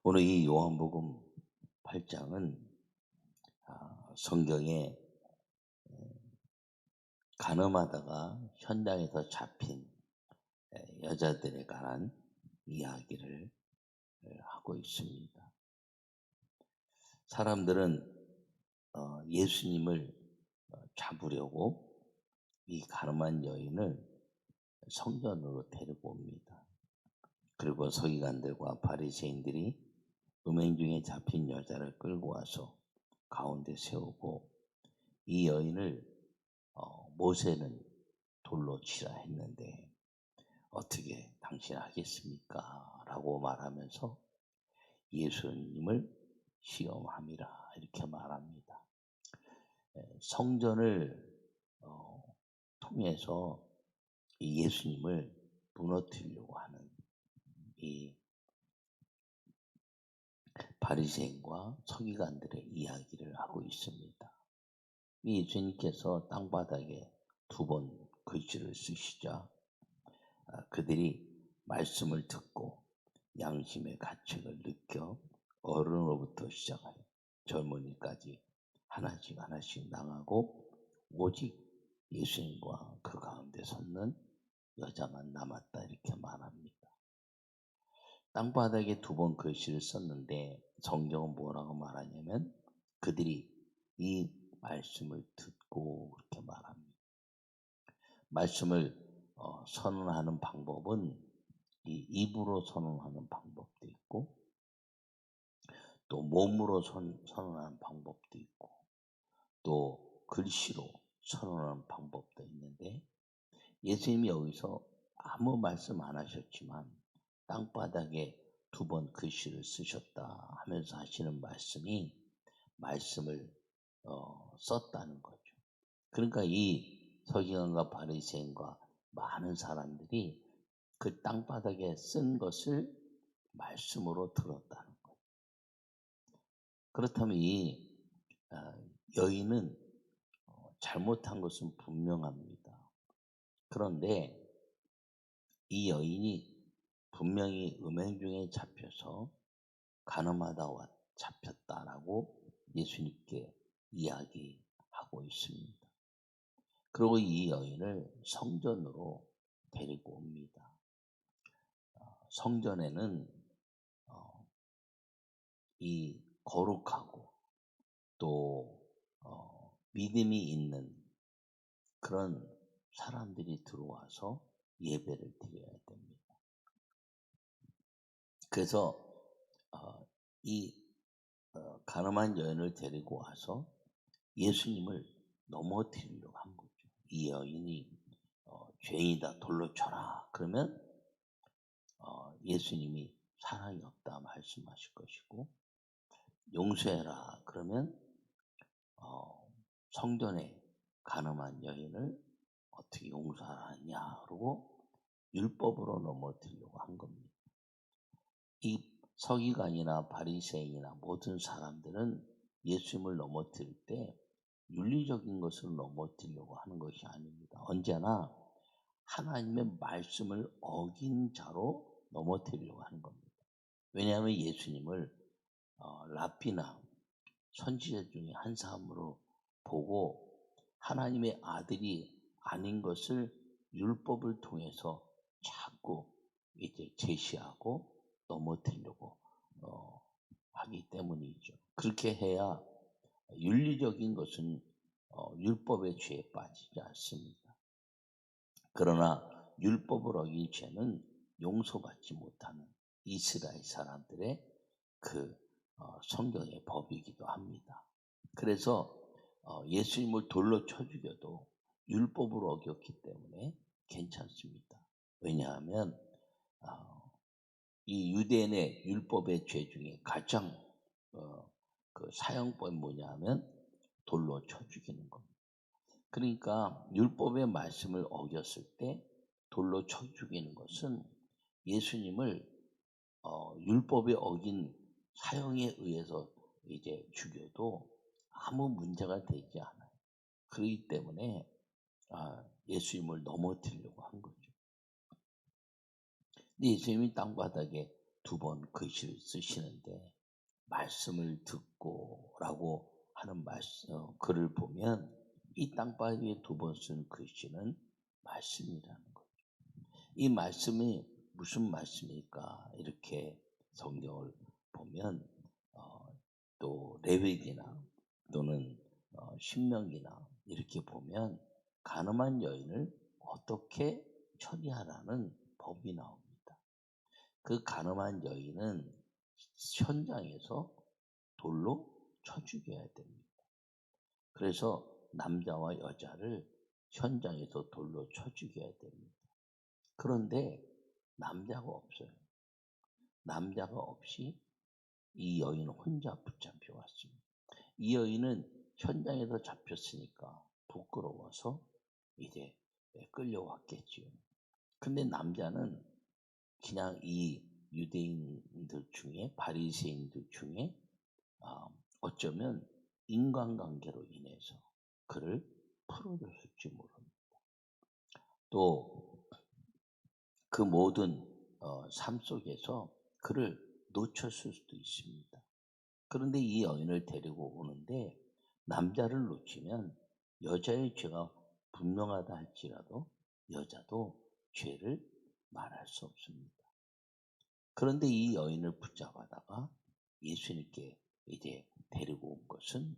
오늘 이 요한복음 8장은 성경에 간음하다가 현장에서 잡힌 여자들에 관한 이야기를 하고 있습니다. 사람들은 예수님을 잡으려고 이 간음한 여인을 성전으로 데리고 옵니다. 그리고 서기관들과 바리새인들이 음행 중에 잡힌 여자를 끌고 와서 가운데 세우고 이 여인을 모세는 돌로 치라 했는데 어떻게 당신 하겠습니까? 라고 말하면서 예수님을 시험함이라 이렇게 말합니다. 성전을 통해서 이 예수님을 무너뜨리려고 하는 이 바리새인과 서기관들의 이야기를 하고 있습니다. 예수님께서 땅바닥에 2번 글씨를 쓰시자 그들이 말씀을 듣고 양심의 가책을 느껴 어른으로부터 시작하여 젊은이까지 하나씩 당하고 오직 예수님과 그 가운데 섰는 여자만 남았다 이렇게 말합니다. 땅바닥에 2번 글씨를 썼는데 성경은 뭐라고 말하냐면 그들이 이 말씀을 듣고 그렇게 말합니다. 말씀을 선언하는 방법은 이 입으로 선언하는 방법도 있고 또 몸으로 선언하는 방법도 있고 또 글씨로 선언하는 방법도 있는데 예수님이 여기서 아무 말씀 안 하셨지만 땅바닥에 2번 글씨를 쓰셨다 하면서 하시는 말씀이 말씀을 썼다는 거죠. 그러니까 이 서기관과 바리새인과 많은 사람들이 그 땅바닥에 쓴 것을 말씀으로 들었다는 거예요. 그렇다면 이 여인은 잘못한 것은 분명합니다. 그런데 이 여인이 분명히 음행 중에 잡혀서 간음하다 잡혔다라고 예수님께 이야기하고 있습니다. 그리고 이 여인을 성전으로 데리고 옵니다. 성전에는 이 거룩하고 또 믿음이 있는 그런 사람들이 들어와서 예배를 드려야 됩니다. 그래서 이 간음한 여인을 데리고 와서 예수님을 넘어뜨리려고 한 거죠. 이 여인이 죄인이다 돌로 쳐라 그러면 예수님이 사랑이 없다 말씀하실 것이고 용서해라 그러면 성전에 간음한 여인을 어떻게 용서하냐 그러고 율법으로 넘어뜨리려고 한 겁니다. 이 서기관이나 바리새인이나 모든 사람들은 예수님을 넘어뜨릴 때 윤리적인 것을 넘어뜨리려고 하는 것이 아닙니다. 언제나 하나님의 말씀을 어긴 자로 넘어뜨리려고 하는 겁니다. 왜냐하면 예수님을 랍비나 선지자 중에 한 사람으로 보고 하나님의 아들이 아닌 것을 율법을 통해서 자꾸 이제 제시하고 넘어뜨리려고 하기 때문이죠. 그렇게 해야 윤리적인 것은 율법의 죄에 빠지지 않습니다. 그러나 율법을 어긴 죄는 용서받지 못하는 이스라엘 사람들의 그 성경의 법이기도 합니다. 그래서 예수님을 돌로 쳐 죽여도 율법을 어겼기 때문에 괜찮습니다. 왜냐하면 이 유대인의 율법의 죄 중에 가장 그 사형법이 뭐냐면 돌로 쳐 죽이는 겁니다. 그러니까 율법의 말씀을 어겼을 때 돌로 쳐 죽이는 것은 예수님을 율법에 어긴 사형에 의해서 이제 죽여도 아무 문제가 되지 않아요. 그렇기 때문에 예수님을 넘어뜨리려고 한 거죠. 근데 예수님이 땅바닥에 두 번 글씨를 쓰시는데 말씀을 듣고라고 하는 글을 보면 이 땅바위에 두 번 쓴 글씨는 말씀이라는 거죠. 이 말씀이 무슨 말씀일까? 이렇게 성경을 보면 또 레위기나 또는 신명기나 이렇게 보면 간음한 여인을 어떻게 처리하라는 법이 나옵니다. 그 간음한 여인은 현장에서 돌로 쳐 죽여야 됩니다. 그래서 남자와 여자를 현장에서 돌로 쳐 죽여야 됩니다. 그런데 남자가 없어요. 남자가 없이 이 여인 혼자 붙잡혀 왔습니다. 이 여인은 현장에서 잡혔으니까 부끄러워서 이제 끌려왔겠지요. 근데 남자는 그냥 이 유대인들 중에 바리새인들 중에 어쩌면 인간관계로 인해서 그를 풀어줬을지 모릅니다. 또 그 모든 삶 속에서 그를 놓쳤을 수도 있습니다. 그런데 이 여인을 데리고 오는데 남자를 놓치면 여자의 죄가 분명하다 할지라도 여자도 죄를 말할 수 없습니다. 그런데 이 여인을 붙잡아다가 예수님께 이제 데리고 온 것은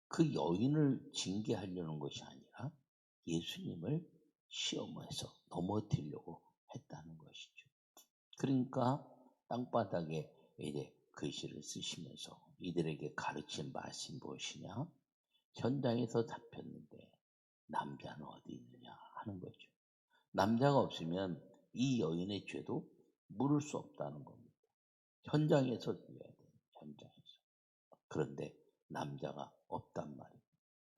그 여인을 징계하려는 것이 아니라 예수님을 시험해서 넘어뜨리려고 했다는 것이죠. 그러니까 땅바닥에 이제 글씨를 쓰시면서 이들에게 가르친 말씀이 무엇이냐? 현장에서 잡혔는데 남자는 어디 있느냐 하는 거죠. 남자가 없으면 이 여인의 죄도 물을 수 없다는 겁니다. 현장에서 죽여야 돼요. 현장에서. 그런데 남자가 없단 말이에요.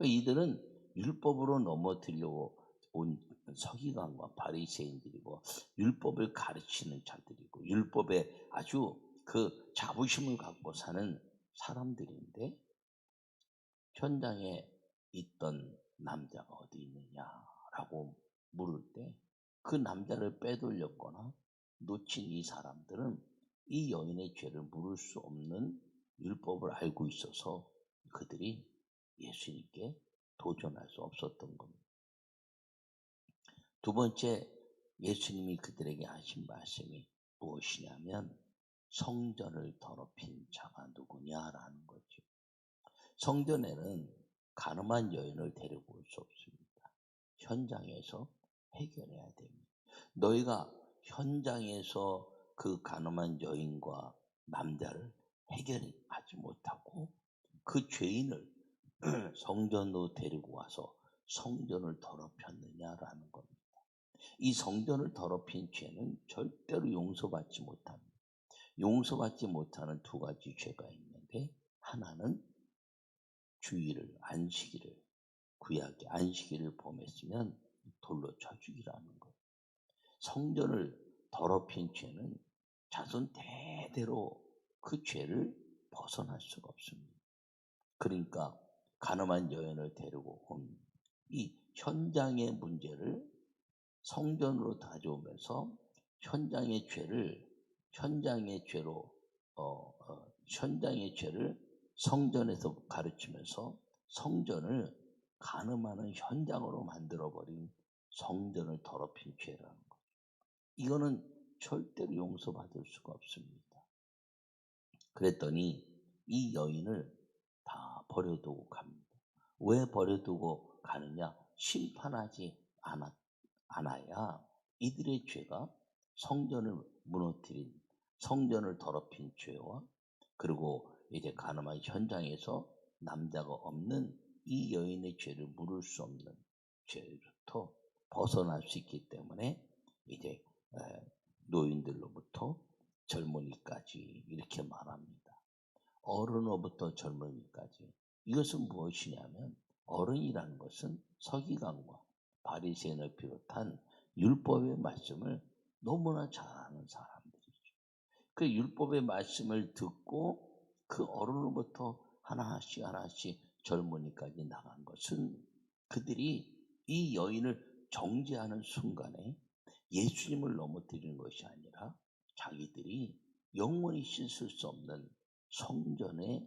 이들은 율법으로 넘어뜨리려고 온 서기관과 바리새인들이고 율법을 가르치는 자들이고 율법에 아주 그 자부심을 갖고 사는 사람들인데 현장에 있던 남자가 어디 있느냐라고 물을 때 그 남자를 빼돌렸거나 놓친 이 사람들은 이 여인의 죄를 물을 수 없는 율법을 알고 있어서 그들이 예수님께 도전할 수 없었던 겁니다. 두 번째, 예수님이 그들에게 하신 말씀이 무엇이냐면 성전을 더럽힌 자가 누구냐라는 거죠. 성전에는 간음한 여인을 데리고 올 수 없습니다. 현장에서 해결해야 됩니다. 너희가 현장에서 그 간음한 여인과 남자를 해결하지 못하고 그 죄인을 성전으로 데리고 와서 성전을 더럽혔느냐라는 겁니다. 이 성전을 더럽힌 죄는 절대로 용서받지 못합니다. 용서받지 못하는 두 가지 죄가 있는데 하나는 주일을 안식일을 구약의 안식일을 범했으면 돌로 쳐 죽이라는 거예요. 성전을 더럽힌 죄는 자손 대대로 그 죄를 벗어날 수가 없습니다. 그러니까 간음한 여인을 데리고 온 이 현장의 문제를 성전으로 가져오면서 현장의 죄를 성전에서 가르치면서 성전을 간음하는 현장으로 만들어버린 성전을 더럽힌 죄라는 거죠. 이거는 절대로 용서받을 수가 없습니다. 그랬더니 이 여인을 다 버려두고 갑니다. 왜 버려두고 가느냐? 심판하지 않아야 이들의 죄가 성전을 무너뜨린 성전을 더럽힌 죄와 그리고 이제 간음한 현장에서 남자가 없는 이 여인의 죄를 물을 수 없는 죄로부터 벗어날 수 있기 때문에 이제 노인들로부터 젊은이까지 이렇게 말합니다. 어른으로부터 젊은이까지. 이것은 무엇이냐면 어른이라는 것은 서기관과 바리새인을 비롯한 율법의 말씀을 너무나 잘 아는 사람들이죠. 그 율법의 말씀을 듣고 그 어른으로부터 하나씩 젊은이까지 나간 것은 그들이 이 여인을 정죄하는 순간에 예수님을 넘어뜨리는 것이 아니라 자기들이 영원히 씻을 수 없는 성전을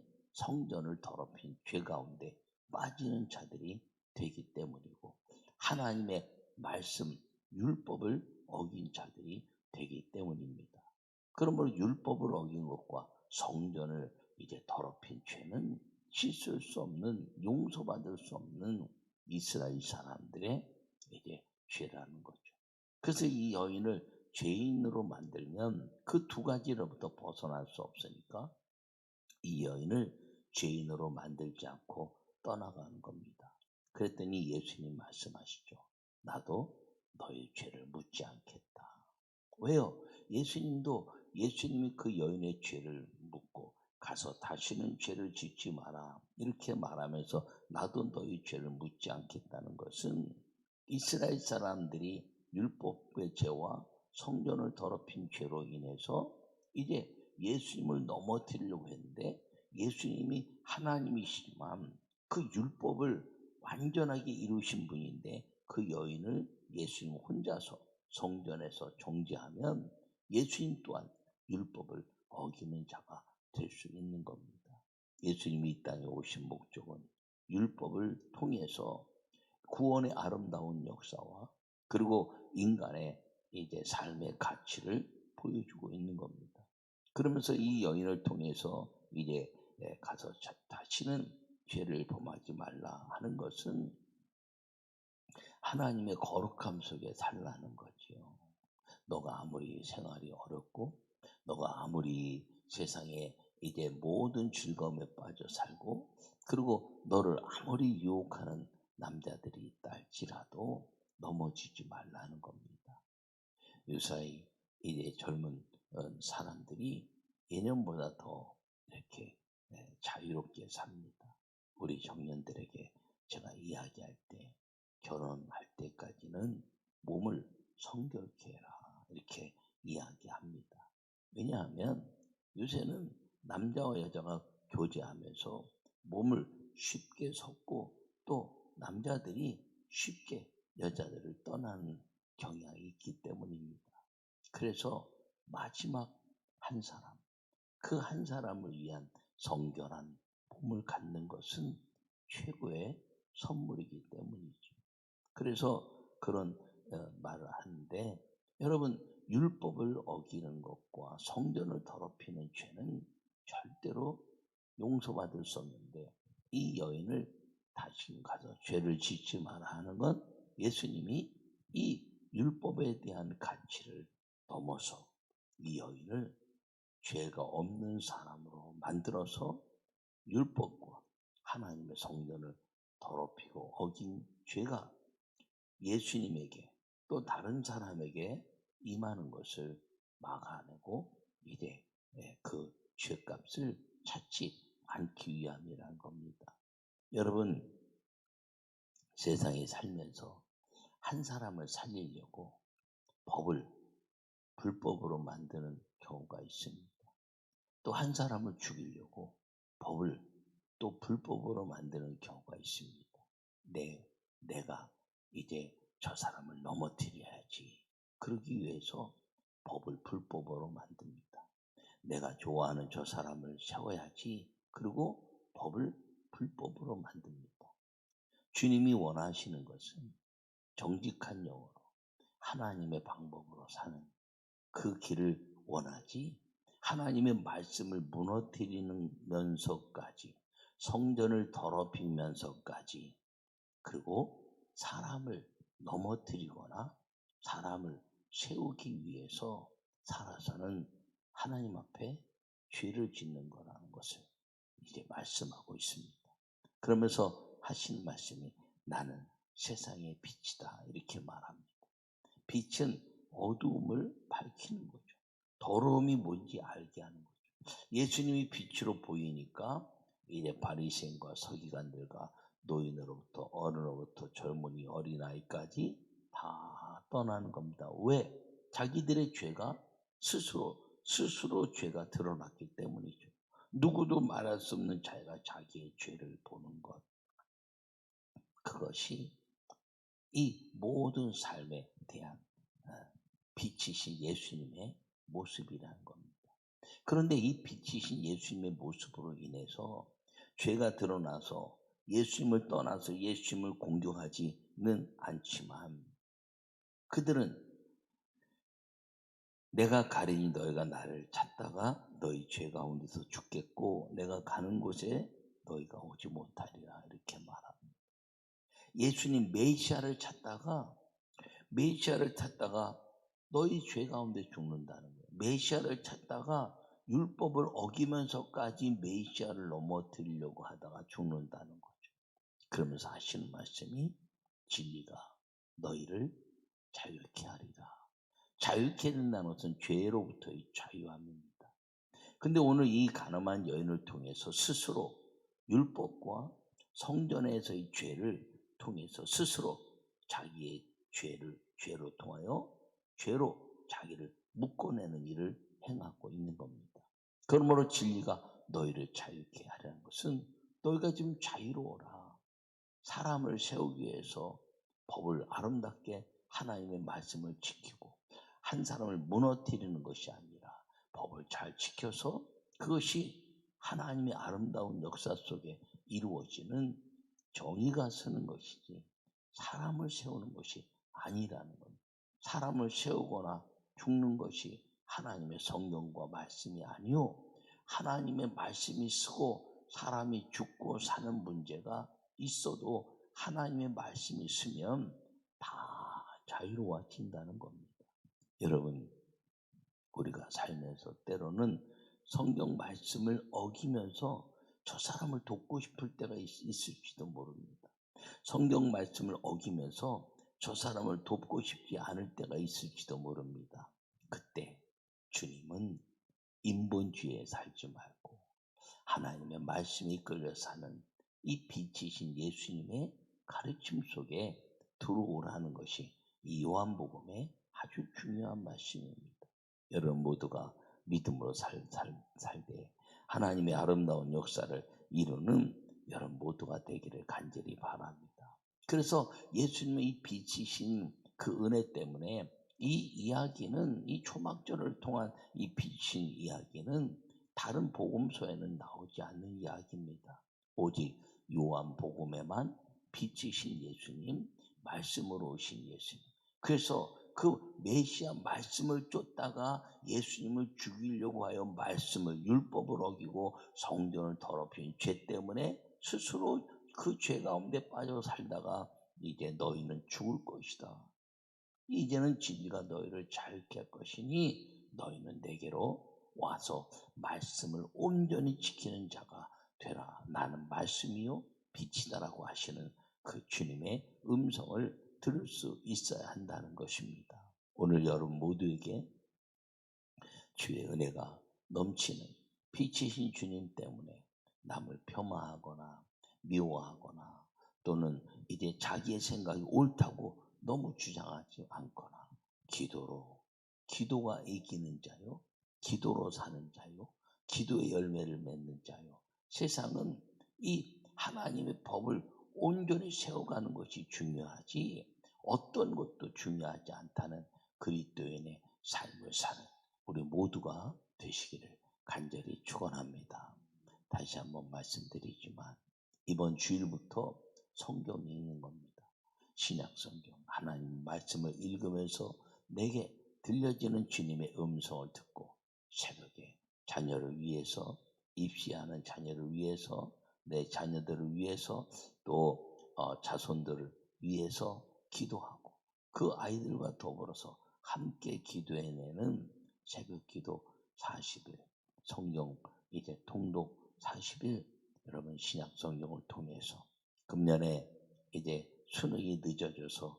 더럽힌 죄 가운데 빠지는 자들이 되기 때문이고, 하나님의 말씀, 율법을 어긴 자들이 되기 때문입니다. 그러므로 율법을 어긴 것과 성전을 이제 더럽힌 죄는 씻을 수 없는, 용서받을 수 없는 이스라엘 사람들의 이제 죄라는 거죠. 그래서 이 여인을 죄인으로 만들면 그 두 가지로부터 벗어날 수 없으니까 이 여인을 죄인으로 만들지 않고 떠나가는 겁니다. 그랬더니 예수님 말씀하시죠. 나도 너의 죄를 묻지 않겠다. 왜요? 예수님이 그 여인의 죄를 묻고 가서 다시는 죄를 짓지 마라 이렇게 말하면서 나도 너의 죄를 묻지 않겠다는 것은 이스라엘 사람들이 율법의 죄와 성전을 더럽힌 죄로 인해서 이제 예수님을 넘어뜨리려고 했는데, 예수님이 하나님이시지만 그 율법을 완전하게 이루신 분인데 그 여인을 예수님 혼자서 성전에서 정죄하면 예수님 또한 율법을 어기는 자가 될 수 있는 겁니다. 예수님이 이 땅에 오신 목적은 율법을 통해서 구원의 아름다운 역사와 그리고 인간의 이제 삶의 가치를 보여주고 있는 겁니다. 그러면서 이 여인을 통해서 이제 가서 다시는 죄를 범하지 말라 하는 것은 하나님의 거룩함 속에 살라는 거지요. 너가 아무리 생활이 어렵고 너가 아무리 세상에 이제 모든 즐거움에 빠져 살고 그리고 너를 아무리 유혹하는 남자들이 있다 할지라도 넘어지지 말라는 겁니다. 요사이 이제 젊은 사람들이 예년보다 더 이렇게 자유롭게 삽니다. 우리 청년들에게 제가 이야기할 때 결혼할 때까지는 몸을 성결케 해라 이렇게 이야기합니다. 왜냐하면 요새는 남자와 여자가 교제하면서 몸을 쉽게 섞고 또 남자들이 쉽게 여자들을 떠나는 경향이 있기 때문입니다. 그래서 마지막 한 사람, 그 한 사람을 위한 성결한 몸을 갖는 것은 최고의 선물이기 때문이죠. 그래서 그런 말을 하는데, 여러분 율법을 어기는 것과 성전을 더럽히는 죄는 절대로 용서받을 수 없는데, 이 여인을 다시 가서 죄를 짓지 마라 하는 건 예수님이 이 율법에 대한 가치를 넘어서 이 여인을 죄가 없는 사람으로 만들어서 율법과 하나님의 성전을 더럽히고 어긴 죄가 예수님에게 또 다른 사람에게 임하는 것을 막아내고 이제 그 죄값을 찾지 않기 위함이라는 겁니다. 여러분, 세상에 살면서 한 사람을 살리려고 법을 불법으로 만드는 경우가 있습니다. 또 한 사람을 죽이려고 법을 또 불법으로 만드는 경우가 있습니다. 내가 이제 저 사람을 넘어뜨려야지. 그러기 위해서 법을 불법으로 만듭니다. 내가 좋아하는 저 사람을 세워야지. 그리고 법을 불법으로 만듭니다. 주님이 원하시는 것은 정직한 영으로 하나님의 방법으로 사는 그 길을 원하지, 하나님의 말씀을 무너뜨리면서까지 성전을 더럽히면서까지 그리고 사람을 넘어뜨리거나 사람을 세우기 위해서 살아서는 하나님 앞에 죄를 짓는 거라는 것을 이제 말씀하고 있습니다. 그러면서 하신 말씀이 나는 세상의 빛이다 이렇게 말합니다. 빛은 어두움을 밝히는 거죠. 더러움이 뭔지 알게 하는 거죠. 예수님이 빛으로 보이니까 이제 바리새인과 서기관들과 노인으로부터 어른으로부터 젊은이 어린아이까지 다 떠나는 겁니다. 왜? 자기들의 죄가 스스로 죄가 드러났기 때문이죠. 누구도 말할 수 없는 자기가 자기의 죄를 보는 것, 그것이 이 모든 삶에 대한 빛이신 예수님의 모습이라는 겁니다. 그런데 이 빛이신 예수님의 모습으로 인해서 죄가 드러나서 예수님을 떠나서 예수님을 공경하지는 않지만 그들은 내가 가리니 너희가 나를 찾다가 너희 죄 가운데서 죽겠고 내가 가는 곳에 너희가 오지 못하리라 이렇게 말합니다. 예수님 메시아를 찾다가 너희 죄 가운데 죽는다는 거예요. 메시아를 찾다가 율법을 어기면서까지 메시아를 넘어뜨리려고 하다가 죽는다는 거죠. 그러면서 하시는 말씀이 진리가 너희를 자유케 하리라. 자유케 된다는 것은 죄로부터의 자유함입니다. 근데 오늘 이 가늠한 여인을 통해서 스스로 율법과 성전에서의 죄를 통해서 스스로 자기의 죄로 통하여 죄로 자기를 묶어내는 일을 행하고 있는 겁니다. 그러므로 진리가 너희를 자유케 하려는 것은 너희가 지금 자유로워라. 사람을 세우기 위해서 법을 아름답게 하나님의 말씀을 지키고 한 사람을 무너뜨리는 것이 아니라 법을 잘 지켜서 그것이 하나님의 아름다운 역사 속에 이루어지는 정의가 서는 것이지 사람을 세우는 것이 아니라는 겁니다. 사람을 세우거나 죽는 것이 하나님의 성경과 말씀이 아니요 하나님의 말씀이 쓰고 사람이 죽고 사는 문제가 있어도 하나님의 말씀이 있으면 다 자유로워진다는 겁니다. 여러분 우리가 살면서 때로는 성경 말씀을 어기면서 저 사람을 돕고 싶을 때가 있을지도 모릅니다. 성경 말씀을 어기면서 저 사람을 돕고 싶지 않을 때가 있을지도 모릅니다. 그때 주님은 인본주의에 살지 말고 하나님의 말씀이 끌려 사는 이 빛이신 예수님의 가르침 속에 들어오라는 것이 이 요한복음의 아주 중요한 말씀입니다. 여러분 모두가 믿음으로 살되 하나님의 아름다운 역사를 이루는 여러분 모두가 되기를 간절히 바랍니다. 그래서 예수님의 이 빛이신 그 은혜 때문에 이 이야기는 이 초막절을 통한 이 빛인 이야기는 다른 복음서에는 나오지 않는 이야기입니다. 오직 요한복음에만 빛이신 예수님, 말씀으로 오신 예수님. 그래서 그 메시아 말씀을 쫓다가 예수님을 죽이려고 하여 말씀을 율법을 어기고 성전을 더럽힌 죄 때문에 스스로 그 죄 가운데 빠져 살다가 이제 너희는 죽을 것이다. 이제는 진리가 너희를 자유케 할 것이니 너희는 내게로 와서 말씀을 온전히 지키는 자가 되라. 나는 말씀이요 빛이다라고 하시는 그 주님의 음성을 들을 수 있어야 한다는 것입니다. 오늘 여러분 모두에게 주의 은혜가 넘치는 빛이신 주님 때문에 남을 폄하하거나 미워하거나 또는 이제 자기의 생각이 옳다고 너무 주장하지 않거나 기도가 이기는 자요, 기도로 사는 자요, 기도의 열매를 맺는 자요. 세상은 이 하나님의 법을 온전히 세워가는 것이 중요하지 어떤 것도 중요하지 않다는 그리스도인의 삶을 사는 우리 모두가 되시기를 간절히 축원합니다. 다시 한번 말씀드리지만 이번 주일부터 성경 읽는 겁니다. 신약 성경 하나님 말씀을 읽으면서 내게 들려지는 주님의 음성을 듣고 새벽에 자녀를 위해서 입시하는 자녀를 위해서 내 자녀들을 위해서 또 자손들을 위해서 기도하고 그 아이들과 더불어서 함께 기도해내는 새벽 기도 40일 성경 이제 통독 40일 여러분 신약 성경을 통해서 금년에 이제 수능이 늦어져서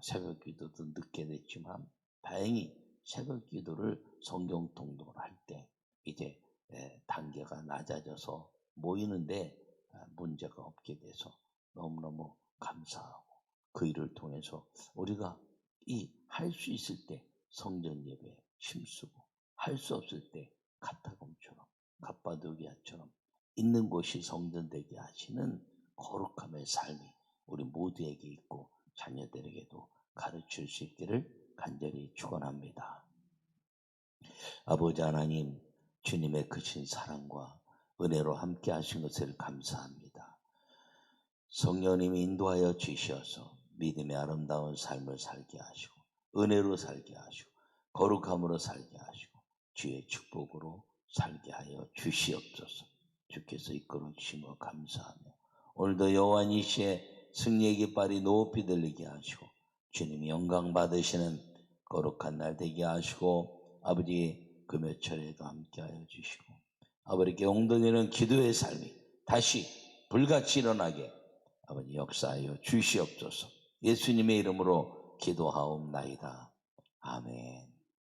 새벽 기도도 늦게 됐지만 다행히 새벽 기도를 성경 통독을 할 때 이제 단계가 낮아져서 모이는데 문제가 없게 돼서 너무너무 감사하고 그 일을 통해서 우리가 이 할 수 있을 때 성전 예배에 힘쓰고 할 수 없을 때 가타금처럼 갑바도기아처럼 있는 곳이 성전 되게 하시는 거룩함의 삶이 우리 모두에게 있고 자녀들에게도 가르칠 수 있기를 간절히 축원합니다. 아버지 하나님, 주님의 크신 사랑과 은혜로 함께 하신 것을 감사합니다. 성령님이 인도하여 주셔서 믿음의 아름다운 삶을 살게 하시고 은혜로 살게 하시고 거룩함으로 살게 하시고 주의 축복으로 살게 하여 주시옵소서. 주께서 이끌어 주심을 감사하며 오늘도 여호와 니시의 승리의 깃발이 높이 들리게 하시고 주님이 영광 받으시는 거룩한 날 되게 하시고 아버지 그 몇철에도 함께하여 주시고 아버지께 옹동이는 기도의 삶이 다시 불같이 일어나게 아버지 역사하여 주시옵소서. 예수님의 이름으로 기도하옵나이다. 아멘.